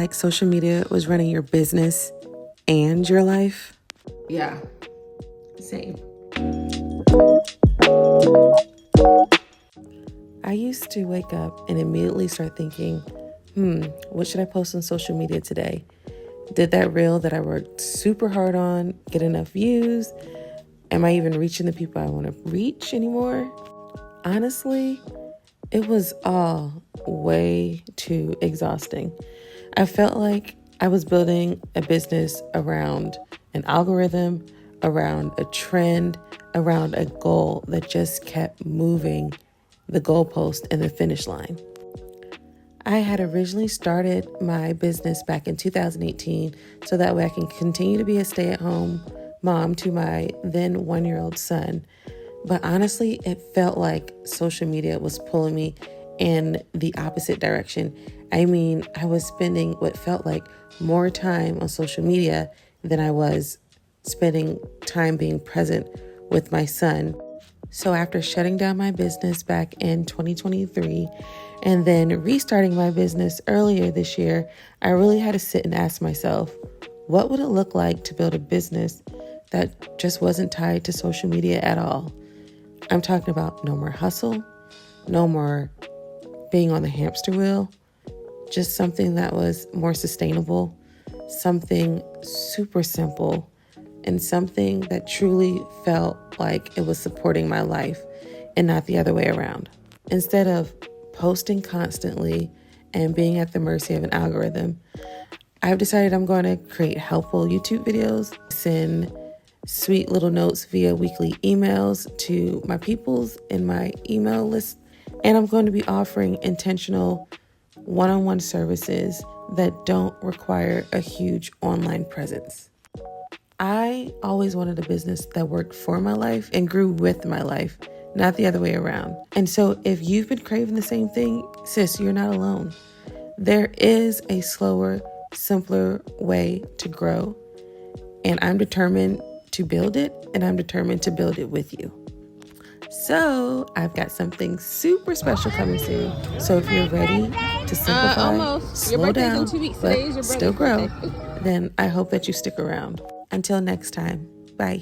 like social media was running your business and your life? Yeah, same. I used to wake up and immediately start thinking, what should I post on social media today? Did that reel that I worked super hard on get enough views? Am I even reaching the people I want to reach anymore? Honestly, it was all way too exhausting. I felt like I was building a business around an algorithm, around a trend, around a goal that just kept moving the goalpost and the finish line. I had originally started my business back in 2018 so that way I can continue to be a stay-at-home mom to my then 1-year-old son. But honestly, it felt like social media was pulling me in the opposite direction. I mean, I was spending what felt like more time on social media than I was spending time being present with my son. So after shutting down my business back in 2023 and then restarting my business earlier this year, I really had to sit and ask myself, what would it look like to build a business that just wasn't tied to social media at all? I'm talking about no more hustle, no more being on the hamster wheel, just something that was more sustainable, something super simple, and something that truly felt like it was supporting my life and not the other way around. Instead of posting constantly and being at the mercy of an algorithm, I've decided I'm going to create helpful YouTube videos, send sweet little notes via weekly emails to my peoples in my email list, and I'm going to be offering intentional one-on-one services that don't require a huge online presence. I always wanted a business that worked for my life and grew with my life, not the other way around. And so if you've been craving the same thing, sis, you're not alone. There is a slower, simpler way to grow, and I'm determined to build it, and I'm determined to build it with you. So I've got something super special coming soon. So if you're ready to simplify, slow down, but still grow, then I hope that you stick around. Until next time, bye.